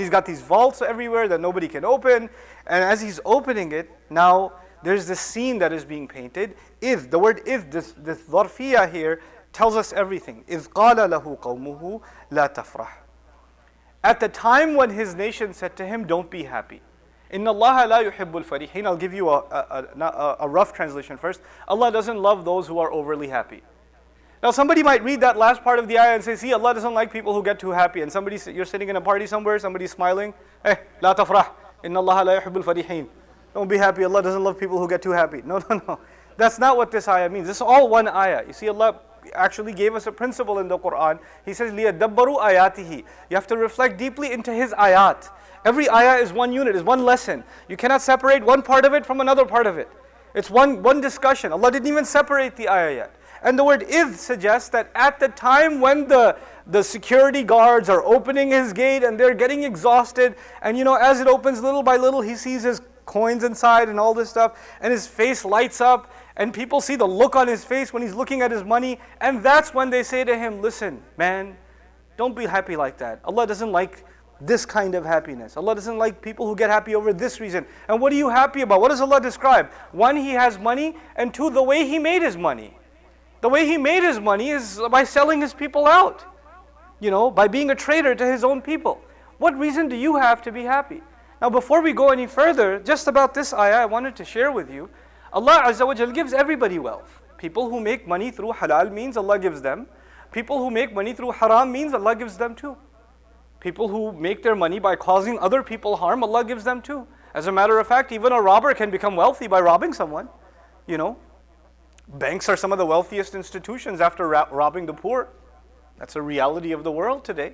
He's got these vaults everywhere that nobody can open. And as he's opening it, now there's this scene that is being painted. The word this dharfiyah here tells us everything. إِذْ قَالَ لَهُ قَوْمُهُ لَا تَفْرَحْ. At the time when his nation said to him, don't be happy. إِنَّ اللَّهَ لَا يُحِبُّ الْفَرِحِينَ. I'll give you a rough translation first. Allah doesn't love those who are overly happy. Now somebody might read that last part of the ayah and say, see, Allah doesn't like people who get too happy. And you're sitting in a party somewhere, somebody's smiling. لَا تَفْرَحْ إِنَّ اللَّهَ لَا يُحِبُّ الْفَرِحِينَ. Don't be happy, Allah doesn't love people who get too happy. No. That's not what this ayah means. This is all one ayah. You see, Allah actually gave us a principle in the Quran. He says, لِيَدَّبَّرُوا آيَاتِهِ. You have to reflect deeply into His ayat. Every ayah is one unit, is one lesson. You cannot separate one part of it from another part of it. It's one discussion. Allah didn't even separate the ayah yet. And the word idh suggests that at the time when the security guards are opening his gate and they're getting exhausted, and as it opens little by little, he sees his coins inside and all this stuff, and his face lights up, and people see the look on his face when he's looking at his money, and that's when they say to him, listen, man, don't be happy like that. Allah doesn't like this kind of happiness. Allah doesn't like people who get happy over this reason. And what are you happy about? What does Allah describe? One, He has money, and two, the way He made His money. The way He made His money is by selling His people out. By being a traitor to His own people. What reason do you have to be happy? Now before we go any further, just about this ayah I wanted to share with you, Allah Azza wa Jal gives everybody wealth. People who make money through halal means, Allah gives them. People who make money through haram means, Allah gives them too. People who make their money by causing other people harm, Allah gives them too. As a matter of fact, even a robber can become wealthy by robbing someone. Banks are some of the wealthiest institutions after robbing the poor. That's a reality of the world today,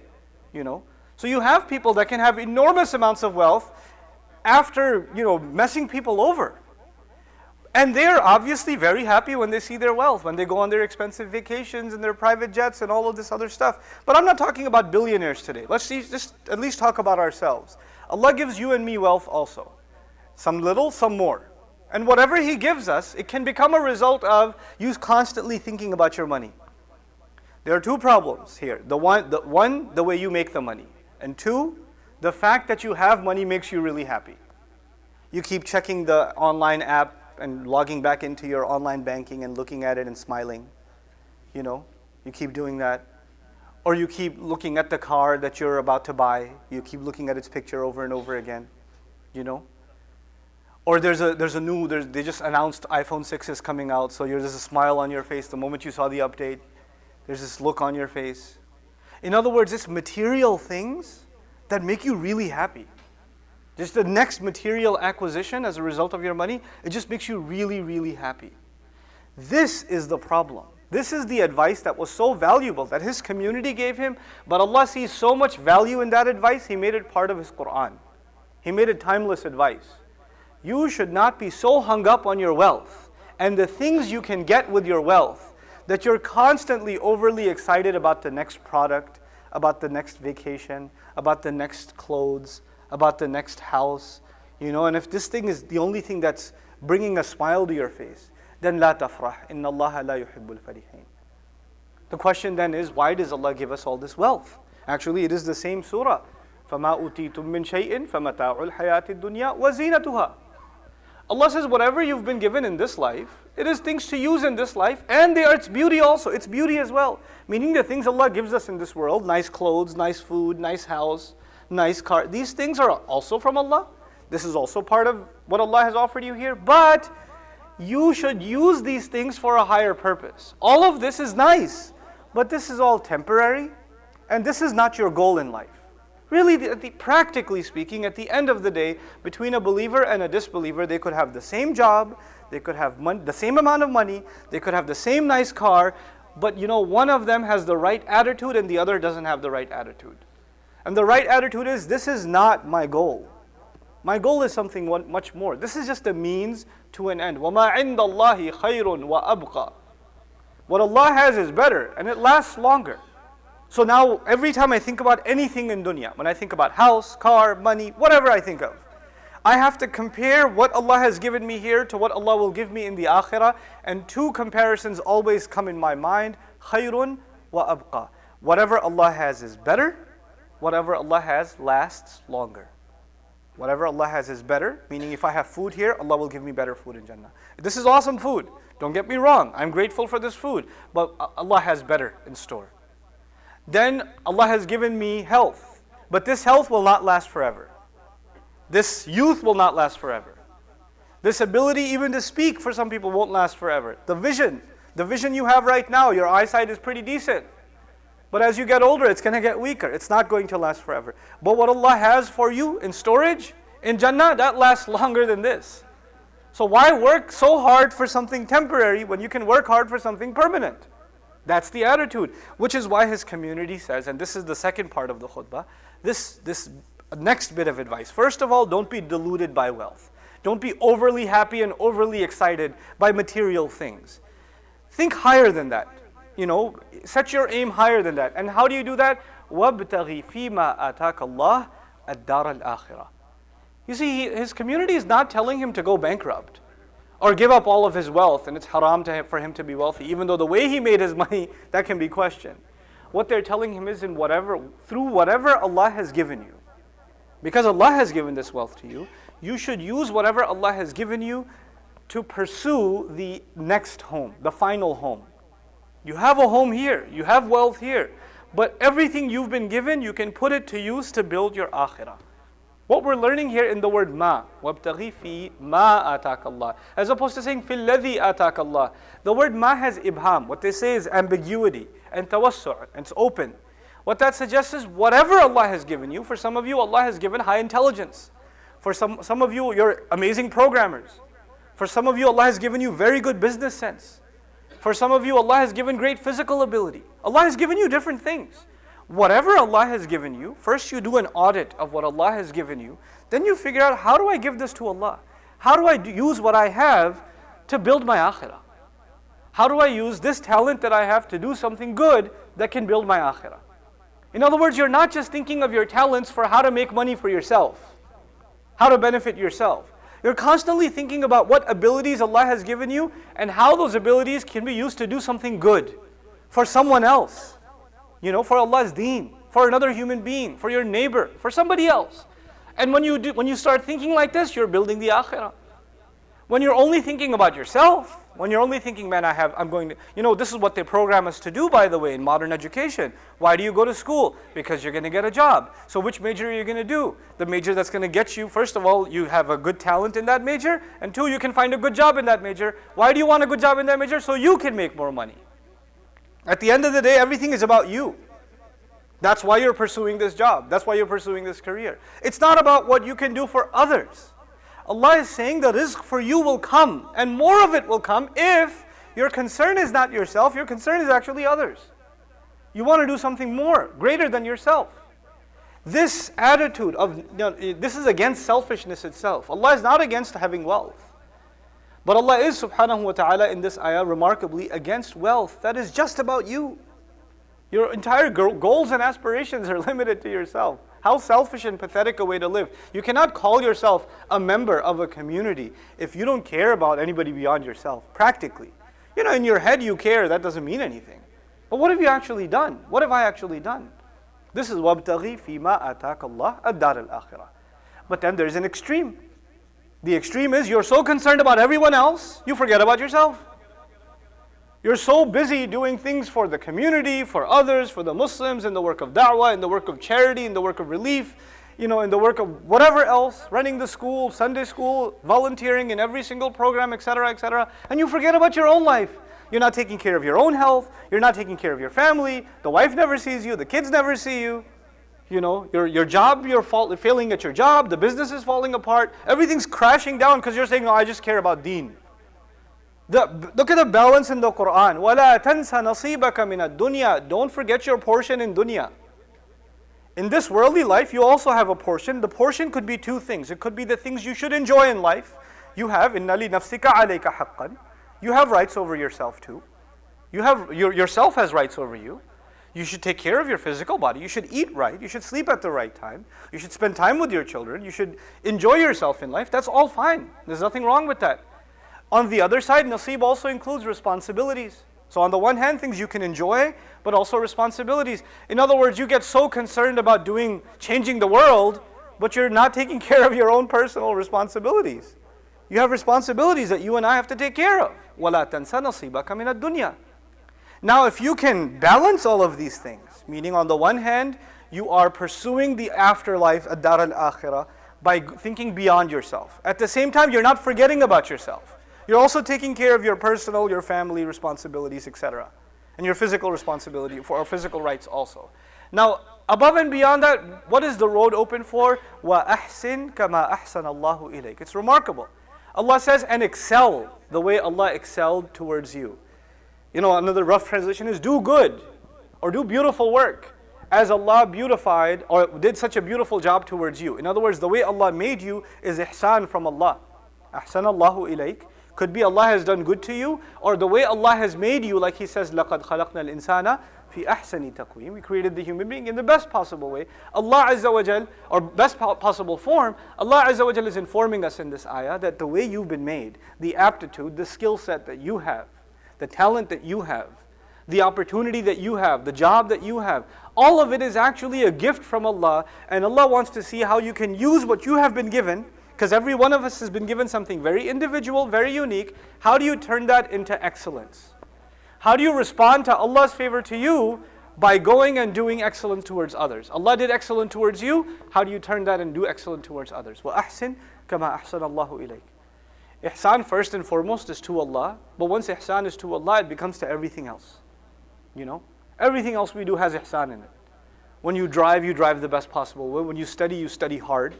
So you have people that can have enormous amounts of wealth after, messing people over. And they're obviously very happy when they see their wealth, when they go on their expensive vacations and their private jets and all of this other stuff. But I'm not talking about billionaires today. Let's just at least talk about ourselves. Allah gives you and me wealth also. Some little, some more. And whatever He gives us, it can become a result of you constantly thinking about your money. There are two problems here. The one, the way you make the money. And two, the fact that you have money makes you really happy. You keep checking the online app and logging back into your online banking and looking at it and smiling. You keep doing that. Or you keep looking at the car that you're about to buy. You keep looking at its picture over and over again. Or they just announced iPhone 6 is coming out, so there's a smile on your face the moment you saw the update. There's this look on your face. In other words, it's material things that make you really happy. Just the next material acquisition as a result of your money, it just makes you really, really happy. This is the problem. This is the advice that was so valuable that his community gave him, but Allah sees so much value in that advice, He made it part of His Qur'an. He made it timeless advice. You should not be so hung up on your wealth and the things you can get with your wealth that you're constantly overly excited about the next product, about the next vacation, about the next clothes, about the next house. And if this thing is the only thing that's bringing a smile to your face, then لَا تَفْرَحْ إِنَّ اللَّهَ لَا يُحِبُّ الْفَرِحِينَ. The question then is, why does Allah give us all this wealth? Actually, it is the same surah. فَمَا أُوتِيتُم مِّن شَيْءٍ فَمَتَاعُ الْحَيَاةِ الدُّنْيَا وَزِينَتُهَا. Allah says, whatever you've been given in this life, it is things to use in this life, and its beauty also. It's beauty as well. Meaning the things Allah gives us in this world, nice clothes, nice food, nice house, nice car, these things are also from Allah. This is also part of what Allah has offered you here. But you should use these things for a higher purpose. All of this is nice, but this is all temporary, and this is not your goal in life. Really, practically speaking, at the end of the day, between a believer and a disbeliever, they could have the same job, they could have the same amount of money, they could have the same nice car, but one of them has the right attitude and the other doesn't have the right attitude. And the right attitude is, this is not my goal. My goal is something much more. This is just a means to an end. وَمَا عِنْدَ اللَّهِ خَيْرٌ وَأَبْقَى. What Allah has is better and it lasts longer. So now, every time I think about anything in dunya, when I think about house, car, money, whatever I think of, I have to compare what Allah has given me here to what Allah will give me in the akhirah, and two comparisons always come in my mind, خَيْرٌ وَأَبْقَى. Whatever Allah has is better, whatever Allah has lasts longer. Whatever Allah has is better, meaning if I have food here, Allah will give me better food in Jannah. This is awesome food. Don't get me wrong. I'm grateful for this food, but Allah has better in store. Then Allah has given me health, but this health will not last forever. This youth will not last forever. This ability even to speak for some people won't last forever. The vision you have right now, your eyesight is pretty decent. But as you get older, it's going to get weaker. It's not going to last forever. But what Allah has for you in storage, in Jannah, that lasts longer than this. So why work so hard for something temporary when you can work hard for something permanent? That's the attitude. Which is why his community says, and this is the second part of the khutbah, this next bit of advice. First of all, don't be deluded by wealth. Don't be overly happy and overly excited by material things. Think higher than that. Set your aim higher than that. And how do you do that? وَابْتَغِي فِي مَا آتَاكَ اللَّهُ الدَّارَ الْآخِرَةِ. You see, his community is not telling him to go bankrupt or give up all of his wealth, and it's haram for him to be wealthy, even though the way he made his money, that can be questioned. What they're telling him is through whatever Allah has given you. Because Allah has given this wealth to you, you should use whatever Allah has given you to pursue the next home, the final home. You have a home here, you have wealth here, but everything you've been given, you can put it to use to build your akhirah. What we're learning here in the word ma, وَابْتَغِي فِي مَا آتَاكَ اللَّهُ, as opposed to saying فِي الَّذِي آتَاكَ اللَّهُ. The word ma has ibham. What they say is ambiguity and tawassu', and it's open. What that suggests is whatever Allah has given you. For some of you, Allah has given high intelligence. For some of you, you're amazing programmers. For some of you, Allah has given you very good business sense. For some of you, Allah has given great physical ability. Allah has given you different things. Whatever Allah has given you, first you do an audit of what Allah has given you. Then you figure out, how do I give this to Allah? How do I use what I have to build my akhirah? How do I use this talent that I have to do something good that can build my akhirah? In other words, you're not just thinking of your talents for how to make money for yourself, how to benefit yourself. You're constantly thinking about what abilities Allah has given you and how those abilities can be used to do something good for someone else. For Allah's deen, for another human being, for your neighbor, for somebody else. And when you start thinking like this, you're building the akhirah. When you're only thinking about yourself, when you're only thinking, man, this is what they program us to do, by the way, in modern education. Why do you go to school? Because you're going to get a job. So which major are you going to do? The major that's going to get you, first of all, you have a good talent in that major, and two, you can find a good job in that major. Why do you want a good job in that major? So you can make more money. At the end of the day, everything is about you. That's why you're pursuing this job. That's why you're pursuing this career. It's not about what you can do for others. Allah is saying the rizq for you will come, and more of it will come if your concern is not yourself, your concern is actually others. You want to do something more, greater than yourself. This attitude this is against selfishness itself. Allah is not against having wealth. But Allah is subhanahu wa ta'ala in this ayah remarkably against wealth that is just about you. Your entire goals and aspirations are limited to yourself. How selfish and pathetic a way to live. You cannot call yourself a member of a community if you don't care about anybody beyond yourself, practically. In your head you care, that doesn't mean anything. But what have you actually done? What have I actually done? This is وَابْتَغِي فِي مَا آتَاكَ اللَّهُ الدَّارَ الْآخِرَةِ. But then there's an extreme. The extreme is you're so concerned about everyone else, you forget about yourself. You're so busy doing things for the community, for others, for the Muslims, in the work of da'wah, in the work of charity, in the work of relief, in the work of whatever else, running the school, Sunday school, volunteering in every single program, etc., and you forget about your own life. You're not taking care of your own health, you're not taking care of your family, the wife never sees you, the kids never see you. Your job, you're failing at your job, the business is falling apart, everything's crashing down because you're saying, no, I just care about deen. Look at the balance in the Quran. وَلَا تَنْسَ نَصِيبَكَ مِنَ الدُّنْيَا. Don't forget your portion in dunya. In this worldly life, you also have a portion. The portion could be two things. It could be the things you should enjoy in life. You have إِنَّ لِنَفْسِكَ عَلَيْكَ حَقًّا. You have rights over yourself too. Yourself has rights over you. You should take care of your physical body. You should eat right. You should sleep at the right time. You should spend time with your children. You should enjoy yourself in life. That's all fine. There's nothing wrong with that. On the other side, nasib also includes responsibilities. So on the one hand, things you can enjoy, but also responsibilities. In other words, you get so concerned about changing the world, but you're not taking care of your own personal responsibilities. You have responsibilities that you and I have to take care of. وَلَا تَنْسَ نَصِيبَكَ مِنَ الدُّنْيَا. Now, if you can balance all of these things, meaning on the one hand, you are pursuing the afterlife, ad-dar al-akhirah, by thinking beyond yourself. At the same time, you're not forgetting about yourself. You're also taking care of your personal, your family responsibilities, etc. And your physical responsibility, for our physical rights also. Now, above and beyond that, what is the road open for? وَأَحْسِن كَمَا أَحْسَنَ اللَّهُ إِلَيْكَ. It's remarkable. Allah says, and excel the way Allah excelled towards you. You know, another rough translation is do good or do beautiful work as Allah beautified or did such a beautiful job towards you. In other words, the way Allah made you is ihsan from Allah. أَحْسَنَ اللَّهُ إِلَيْكَ. Could be Allah has done good to you, or the way Allah has made you, like He says, لَقَدْ خَلَقْنَا الْإِنسَانَ فِي أَحْسَنِ تَقْوِيمٍ. We created the human being in the best possible way. Allah Azza wa Jal, or best possible form, Allah Azza wa Jal is informing us in this ayah that the way you've been made, the aptitude, the skill set that you have, the talent that you have, the opportunity that you have, the job that you have, all of it is actually a gift from Allah, and Allah wants to see how you can use what you have been given. Because every one of us has been given something very individual, very unique. How do you turn that into excellence? How do you respond to Allah's favor to you by going and doing excellence towards others? Allah did excellent towards you. How do you turn that and do excellent towards others? وَأَحْسِن كَمَا أَحْسَنَ اللَّهُ إِلَيْكَ. Ihsan first and foremost is to Allah. But once ihsan is to Allah, it becomes to everything else. You know? Everything else we do has ihsan in it. When you drive the best possible way. When you study hard.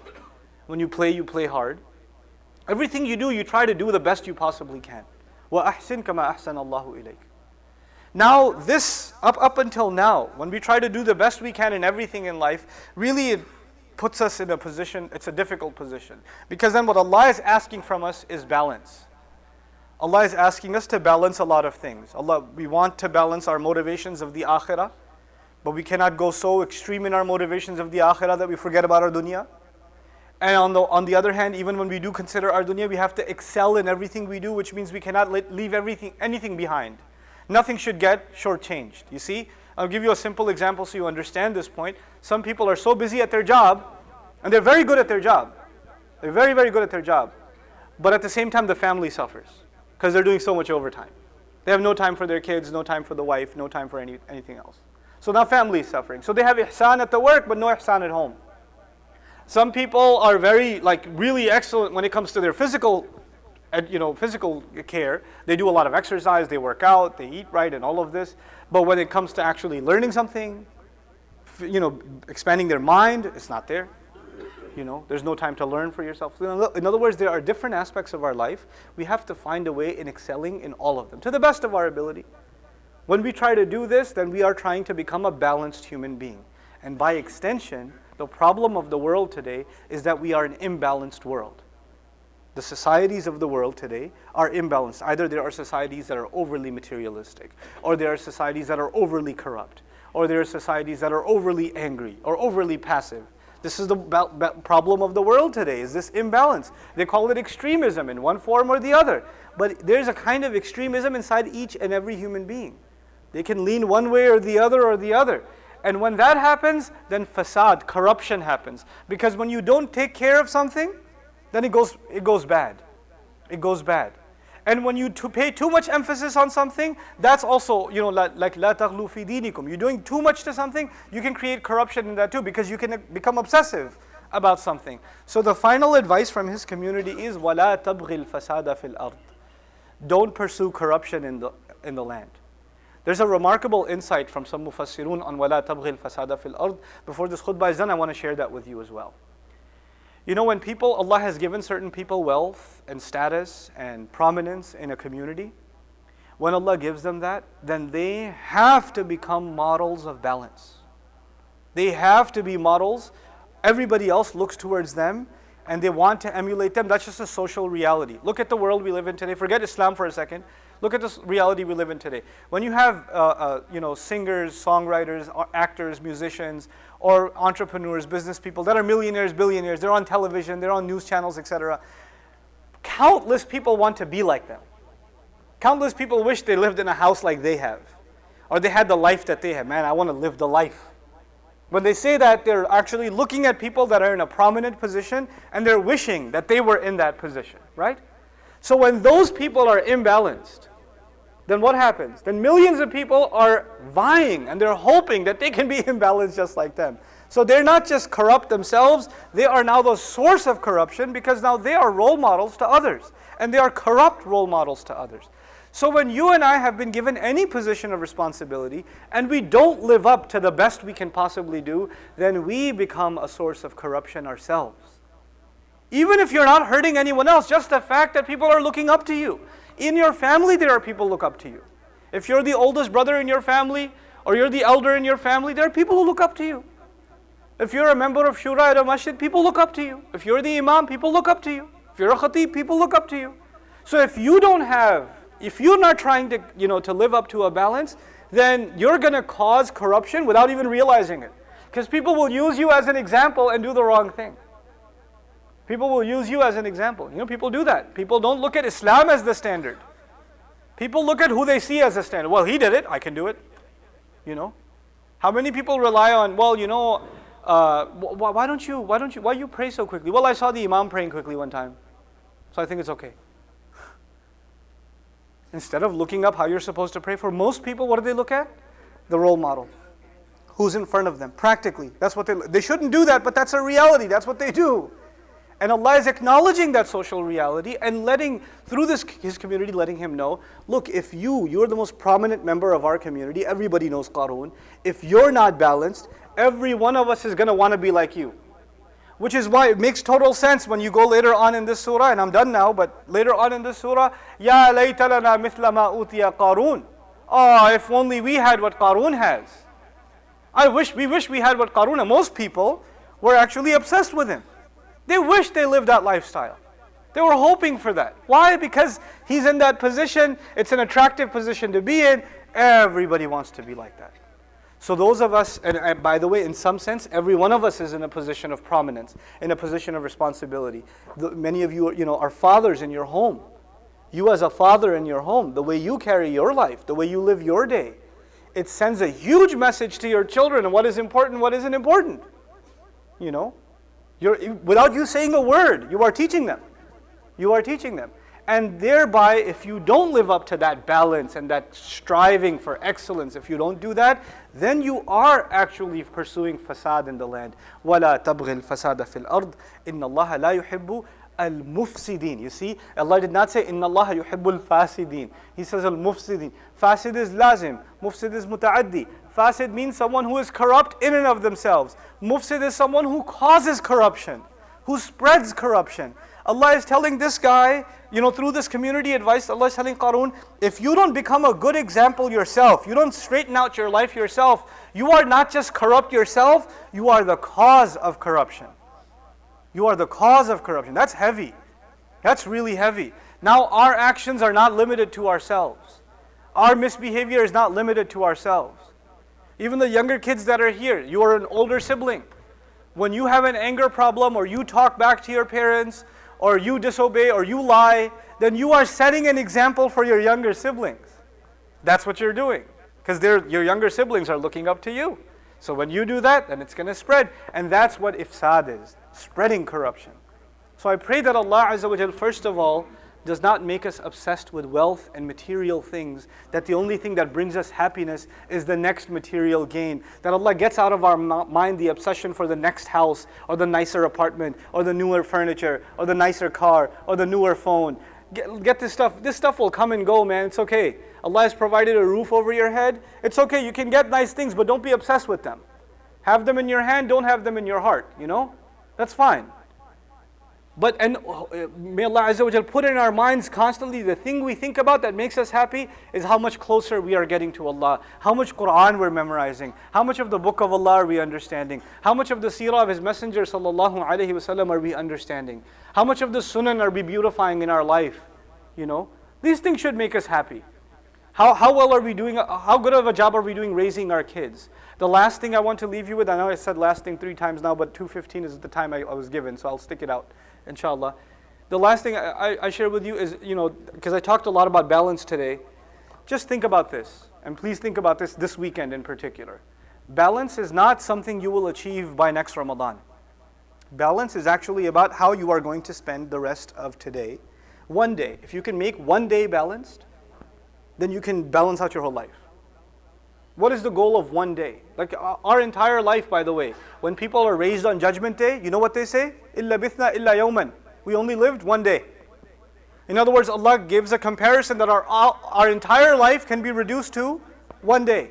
When you play hard. Everything you do, you try to do the best you possibly can. وَأَحْسِن كَمَا أَحْسَنَ اللَّهُ إِلَيْكَ. Now, this, up until now, when we try to do the best we can in everything in life, really it puts us in a position, it's a difficult position. Because then what Allah is asking from us is balance. Allah is asking us to balance a lot of things. We want to balance our motivations of the akhirah, but we cannot go so extreme in our motivations of the akhirah that we forget about our dunya. And on the other hand, even when we do consider our dunya, we have to excel in everything we do, which means we cannot leave anything behind. Nothing should get shortchanged. You see, I'll give you a simple example so you understand this point. Some people are so busy at their job, and they're very good at their job. They're very, very good at their job. But at the same time, the family suffers because they're doing so much overtime. They have no time for their kids, no time for the wife, no time for anything else. So now family is suffering. So they have ihsan at the work, but no ihsan at home. Some people are really excellent when it comes to their physical care. They do a lot of exercise, they work out, they eat right and all of this. But when it comes to actually learning something, expanding their mind, it's not there. There's no time to learn for yourself. In other words, there are different aspects of our life. We have to find a way in excelling in all of them, to the best of our ability. When we try to do this, then we are trying to become a balanced human being. And by extension, the problem of the world today is that we are an imbalanced world. The societies of the world today are imbalanced. Either there are societies that are overly materialistic, or there are societies that are overly corrupt, or there are societies that are overly angry, or overly passive. This is the problem of the world today, is this imbalance. They call it extremism in one form or the other. But there's a kind of extremism inside each and every human being. They can lean one way or the other. And when that happens, then fasad, corruption happens. Because when you don't take care of something, then it goes bad. It goes bad. And when you pay too much emphasis on something, that's also, like لَا تَغْلُوا فِي دِينِكُمْ. You're doing too much to something, you can create corruption in that too, because you can become obsessive about something. So the final advice from his community is وَلَا تَبْغِ الْفَسَادَ فِي الْأَرْضِ. Don't pursue corruption in the land. There's a remarkable insight from some mufassirun on وَلَا تَبْغِ الْفَسَادَ فِي الْأَرْضِ. Before this khutbah is done, I want to share that with you as well. When Allah has given certain people wealth and status and prominence in a community, when Allah gives them that, then they have to become models of balance. They have to be models. Everybody else looks towards them and they want to emulate them. That's just a social reality. Look at the world we live in today. Forget Islam for a second. Look at this reality we live in today. When you have singers, songwriters, actors, musicians, or entrepreneurs, business people that are millionaires, billionaires, they're on television, they're on news channels, etc. Countless people want to be like them. Countless people wish they lived in a house like they have, or they had the life that they have. Man, I want to live the life. When they say that, they're actually looking at people that are in a prominent position and they're wishing that they were in that position, right? So when those people are imbalanced, then what happens? Then millions of people are vying and they're hoping that they can be imbalanced just like them. So they're not just corrupt themselves, they are now the source of corruption because now they are role models to others. And they are corrupt role models to others. So when you and I have been given any position of responsibility and we don't live up to the best we can possibly do, then we become a source of corruption ourselves. Even if you're not hurting anyone else, just the fact that people are looking up to you. In your family, there are people who look up to you. If you're the oldest brother in your family, or you're the elder in your family, there are people who look up to you. If you're a member of Shura at a masjid, people look up to you. If you're the imam, people look up to you. If you're a khatib, people look up to you. So if you're not trying to live up to a balance, then you're going to cause corruption without even realizing it. Because people will use you as an example and do the wrong thing. People will use you as an example. People do that. People don't look at Islam as the standard. People look at who they see as the standard. Well, he did it, I can do it. How many people rely on, why you pray so quickly? Well, I saw the imam praying quickly one time, so I think it's okay. Instead of looking up how you're supposed to pray, for most people, what do they look at? The role model. Who's in front of them, practically. That's what they shouldn't do that, but that's a reality, that's what they do. And Allah is acknowledging that social reality and through His community, letting Him know, look, if you're the most prominent member of our community, everybody knows Qaroon. If you're not balanced, every one of us is going to want to be like you. Which is why it makes total sense when you go later on in this surah, and I'm done now, but later on in this surah, Ya layta lana mithla ma utiya Qārūn. Oh, if only we had what Qārūn has. We wish we had what Qārūn, and most people were actually obsessed with him. They wish they lived that lifestyle. They were hoping for that. Why? Because he's in that position, it's an attractive position to be in, everybody wants to be like that. So those of us, and by the way, in some sense, every one of us is in a position of prominence, in a position of responsibility. Many of you, are fathers in your home. You as a father in your home, the way you carry your life, the way you live your day, it sends a huge message to your children on what is important, what isn't important. Without you saying a word, you are teaching them. You are teaching them. And thereby, if you don't live up to that balance and that striving for excellence, if you don't do that, then you are actually pursuing fasad in the land. وَلَا تَبْغِ الْفَسَادَ فِي الْأَرْضِ إِنَّ اللَّهَ لَا يُحِبُّ الْمُفْسِدِينَ. You see, Allah did not say, إِنَّ اللَّهَ يُحِبُّ الْفَاسِدِينَ. He says, al-mufsidin. Fasid is lazim. Mufsid is muta'addi. Fasid means someone who is corrupt in and of themselves. Mufsid is someone who causes corruption, who spreads corruption. Allah is telling this guy, through this community advice, Allah is telling Qaroon, if you don't become a good example yourself, you don't straighten out your life yourself, you are not just corrupt yourself, you are the cause of corruption. You are the cause of corruption. That's heavy. That's really heavy. Now our actions are not limited to ourselves. Our misbehavior is not limited to ourselves. Even the younger kids that are here, you are an older sibling. When you have an anger problem or you talk back to your parents, or you disobey, or you lie, then you are setting an example for your younger siblings. That's what you're doing. Because your younger siblings are looking up to you. So when you do that, then it's going to spread. And that's what ifsad is, spreading corruption. So I pray that Allah Azza wa Jal, first of all, does not make us obsessed with wealth and material things, that the only thing that brings us happiness is the next material gain. That Allah gets out of our mind the obsession for the next house, or the nicer apartment, or the newer furniture, or the nicer car, or the newer phone. Get this stuff. This stuff will come and go, man. It's okay. Allah has provided a roof over your head. It's okay. You can get nice things, but don't be obsessed with them. Have them in your hand, don't have them in your heart. That's fine. But may Allah Azza wa Jal put in our minds constantly the thing we think about that makes us happy is how much closer we are getting to Allah, how much Qur'an we're memorizing, how much of the book of Allah are we understanding, how much of the seerah of His Messenger sallallahu alaihi wasallam are we understanding, how much of the sunan are we beautifying in our life. These things should make us happy. How well are we doing, how good of a job are we doing raising our kids? The last thing I want to leave you with, I know I said last thing 3 times now, but 2:15 is the time I was given, so I'll stick it out, inshallah. The last thing I share with you is, because I talked a lot about balance today, just think about this, and please think about this weekend in particular. Balance is not something you will achieve by next Ramadan. Balance is actually about how you are going to spend the rest of today. One day. If you can make one day balanced, then you can balance out your whole life. What is the goal of one day? Like our entire life, by the way, when people are raised on Judgment Day, you know what they say? إِلَّا بِثْنَا إِلَّا يَوْمًا. We only lived one day. In other words, Allah gives a comparison that our entire life can be reduced to one day.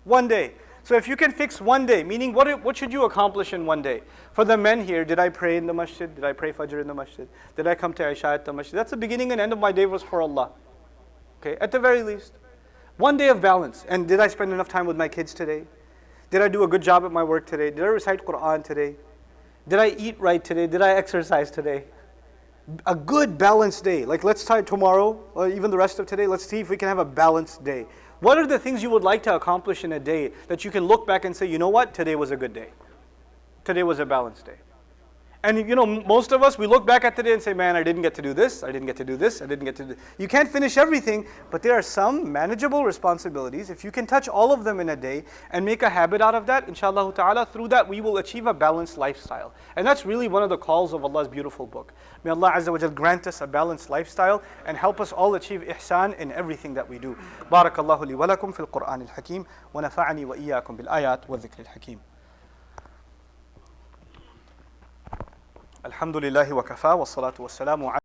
One day. So if you can fix one day, meaning what should you accomplish in one day? For the men here, did I pray in the masjid? Did I pray Fajr in the masjid? Did I come to Isha at the masjid? That's the beginning and end of my day was for Allah. Okay, at the very least. One day of balance. And did I spend enough time with my kids today? Did I do a good job at my work today? Did I recite Qur'an today? Did I eat right today? Did I exercise today? A good balanced day. Like let's try tomorrow, or even the rest of today, let's see if we can have a balanced day. What are the things you would like to accomplish in a day that you can look back and say, you know what, today was a good day. Today was a balanced day. And most of us, we look back at the day and say, man, I didn't get to do this, I didn't get to do this, I didn't get to do this. You can't finish everything, but there are some manageable responsibilities. If you can touch all of them in a day and make a habit out of that, inshallah ta'ala, through that we will achieve a balanced lifestyle. And that's really one of the calls of Allah's beautiful book. May Allah Azza wa Jal grant us a balanced lifestyle and help us all achieve ihsan in everything that we do. Barakallahu li wa lakum fil Qur'an al-Hakim wa nafa'ani wa iyyakum bil ayat wa dhikr al-Hakim. الحمد لله وكفى والصلاة والسلام على